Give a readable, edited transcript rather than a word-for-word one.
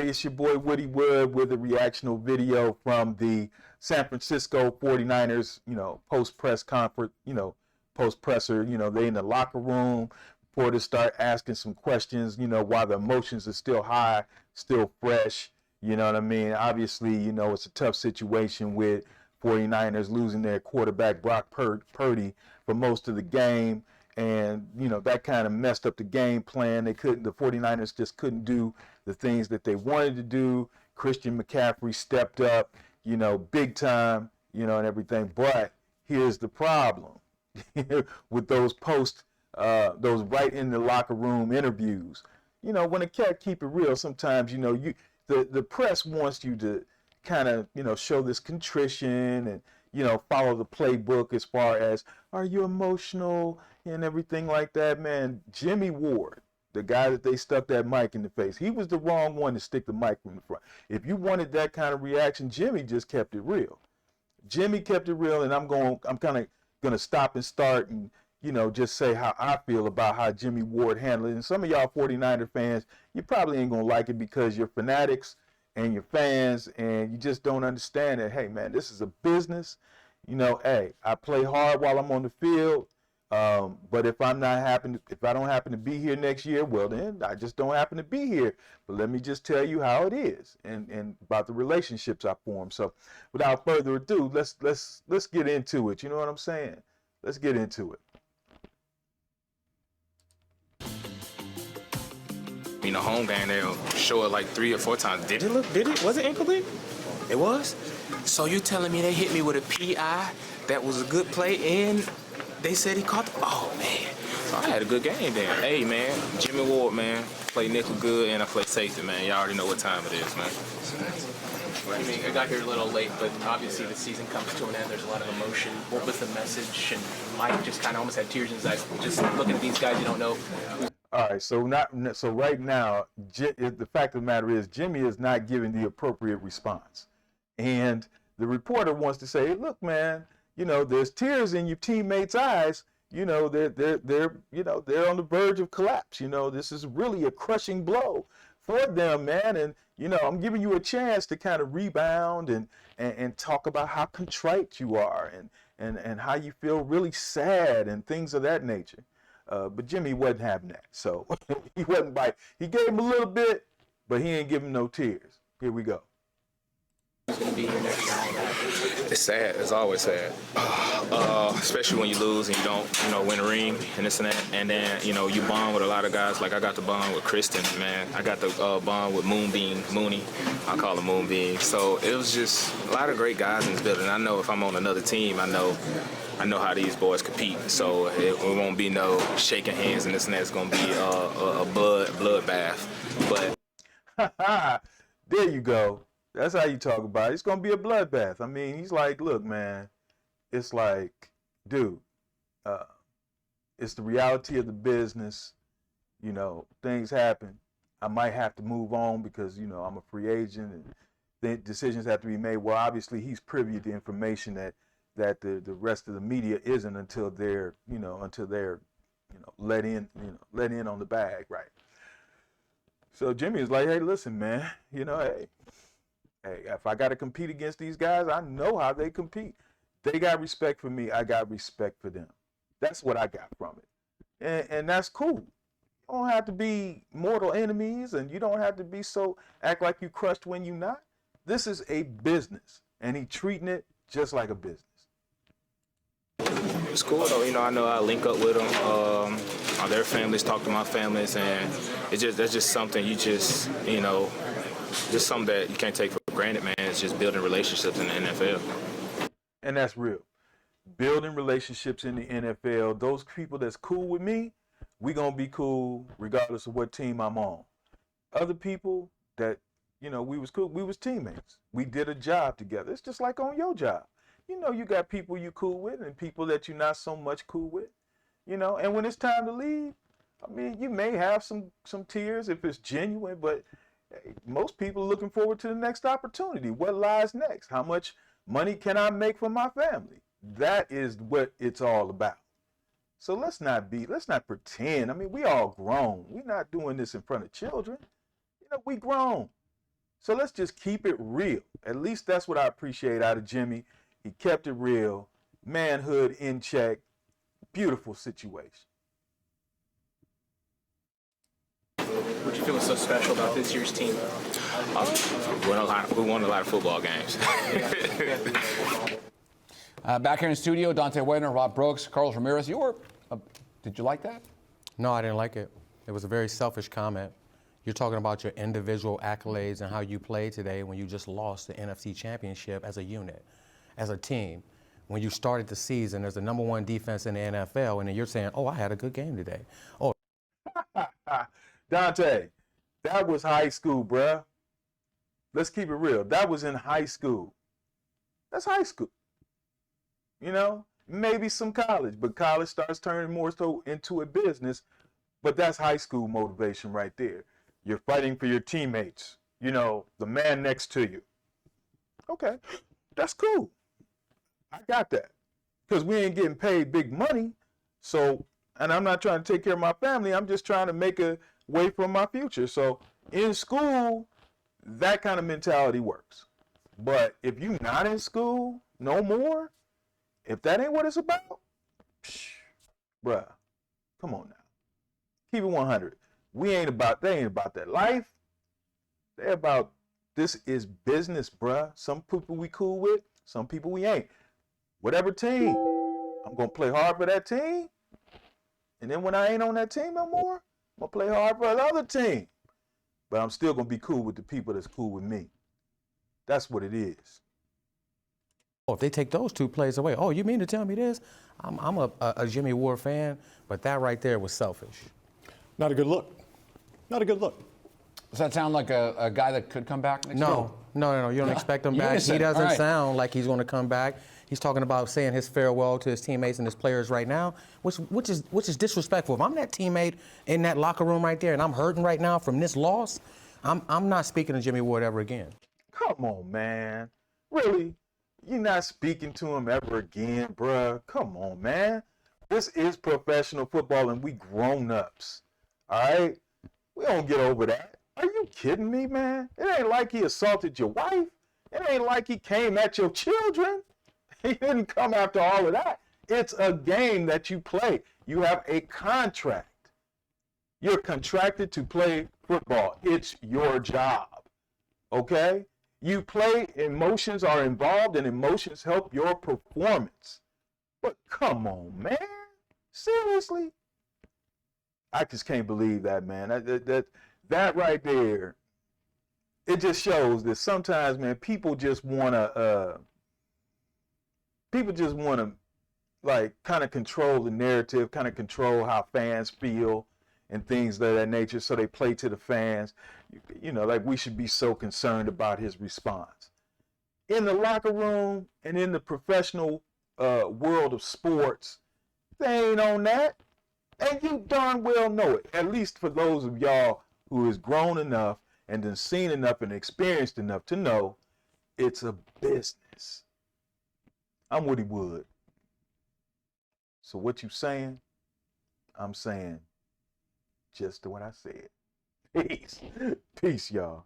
here. It's your boy Woody Wood with a reactional video from the San Francisco 49ers, post-press conference, post-presser, they in the locker room. Reporters start asking some questions, while the emotions are still high, still fresh. You know what I mean? Obviously, it's a tough situation with 49ers losing their quarterback, Brock Purdy, for most of the game. And, that kind of messed up the game plan. The 49ers just couldn't do the things that they wanted to do. Christian McCaffrey stepped up, big time, and everything. But here's the problem with those those right in the locker room interviews. When a cat keep it real, sometimes, the press wants you to kind of, show this contrition and, follow the playbook as far as, are you emotional and everything like that, man. Jimmie Ward, the guy that they stuck that mic in the face, he was the wrong one to stick the mic in the front. If you wanted that kind of reaction, Jimmie just kept it real. Jimmie kept it real, and I'm kind of going to stop and start and, just say how I feel about how Jimmie Ward handled it. And some of y'all 49er fans, you probably ain't going to like it because you're fanatics and you're fans and you just don't understand that, hey, man, this is a business. Hey, I play hard while I'm on the field. But if I don't happen to be here next year, well then I just don't happen to be here. But let me just tell you how it is and about the relationships I form. So without further ado, let's get into it. You know what I'm saying? Let's get into it. Home game, they'll show it like 3 or 4 times. Did it? Was it incomplete? It was? So you telling me they hit me with a PI that was a good play and they said he caught the... Oh, man. So I had a good game then. Hey, man, Jimmie Ward, man, play nickel good and I play safety, man. Y'all already know what time it is, man. I got here a little late, but obviously the season comes to an end. There's a lot of emotion. What was the message? And Mike just kind of almost had tears in his eyes. Just looking at these guys you don't know. All right, so right now, the fact of the matter is Jimmie is not giving the appropriate response. And the reporter wants to say, look, man, there's tears in your teammates' eyes. They're on the verge of collapse. This is really a crushing blow for them, man. And, I'm giving you a chance to kind of rebound and talk about how contrite you are and how you feel really sad and things of that nature. But Jimmie wasn't having that. So he wasn't biting. He gave him a little bit, but he ain't giving no tears. Here we go. It's sad. It's always sad. Especially when you lose and you don't, win a ring and this and that. And then, you bond with a lot of guys. Like I got the bond with Kristen, man. I got the bond with Mooney. I call him Moonbeam. So it was just a lot of great guys in this building. I know if I'm on another team, I know how these boys compete. So it won't be no shaking hands and this and that. It's gonna be a bloodbath. But there you go. That's how you talk about it. It's gonna be a bloodbath. I mean, he's like, look, man. It's like, dude. It's the reality of the business. Things happen. I might have to move on because I'm a free agent and then decisions have to be made. Well, obviously he's privy to information that the rest of the media isn't until they're let in on the bag, right? So Jimmie is like, hey, listen, man, hey, if I got to compete against these guys, I know how they compete. They got respect for me. I got respect for them. That's what I got from it, and that's cool. You don't have to be mortal enemies, and you don't have to be act like you crushed when you not. This is a business, and he treating it just like a business. It's cool though, I know I link up with them. Their families talk to my families, and that's just something just something that you can't take for granted, man. It's just building relationships in the NFL. And that's real. Building relationships in the NFL. Those people that's cool with me, we gonna be cool regardless of what team I'm on. Other people that we was cool, we was teammates. We did a job together. It's just like on your job. You got people you cool with and people that you're not so much cool with, and when it's time to leave, I mean, you may have some tears if it's genuine, but hey, most people are looking forward to the next opportunity. What lies next? How much money can I make for my family? That is what it's all about. So let's not pretend. I mean, we all grown. We're not doing this in front of children. We grown. So let's just keep it real. At least that's what I appreciate out of Jimmie. He kept it real, manhood in check, beautiful situation. What do you feel is so special about this year's team? We won a lot of football games. Back here in the studio, Donte Whitmer, Rob Brooks, Carlos Ramirez. Did you like that? No, I didn't like it. It was a very selfish comment. You're talking about your individual accolades and how you played today when you just lost the NFC Championship as a unit, as a team. When you started the season as the #1 defense in the NFL, and then you're saying, oh, I had a good game today. Oh. Donte, that was high school, bruh. Let's keep it real. That was in high school. That's high school. You know, maybe some college, but college starts turning more so into a business. But that's high school motivation right there. You're fighting for your teammates, you know, the man next to you. Okay, that's cool. I got that. Because we ain't getting paid big money. So, and I'm not trying to take care of my family. I'm just trying to make a way for my future. So in school, that kind of mentality works. But if you're not in school no more, if that ain't what it's about, bruh, come on now. Keep it 100. They ain't about that life. They're about, this is business, bruh. Some people we cool with, some people we ain't. Whatever team, I'm going to play hard for that team. And then when I ain't on that team no more, I'm going to play hard for another team. But I'm still going to be cool with the people that's cool with me. That's what it is. If they take those two plays away, oh, you mean to tell me this? I'm a Jimmie Ward fan, but that right there was selfish. Not a good look. Not a good look. Does that sound like a guy that could come back next year? No. You don't expect him back. Unison. He doesn't All right. sound like he's going to come back. He's talking about saying his farewell to his teammates and his players right now, which is disrespectful. If I'm that teammate in that locker room right there and I'm hurting right now from this loss, I'm not speaking to Jimmie Ward ever again. Come on, man. Really? You're not speaking to him ever again, bruh. Come on, man. This is professional football and we grown-ups. All right? We don't get over that. Are you kidding me, man? It ain't like he assaulted your wife. It ain't like he came at your children. He didn't come after all of that. It's a game that you play. You have a contract. You're contracted to play football. It's your job. Okay? You play, emotions are involved, and emotions help your performance. But come on, man. Seriously? I just can't believe that, man. That right there, it just shows that sometimes, man, people just want to like kind of control the narrative, kind of control how fans feel and things of that nature, so they play to the fans. You know, like we should be so concerned about his response. In the locker room and in the professional world of sports, they ain't on that. And you darn well know it, at least for those of y'all who is grown enough and then seen enough and experienced enough to know it's a business. I'm Woody Wood. So what you saying? I'm saying just what I said. Peace. Peace, y'all.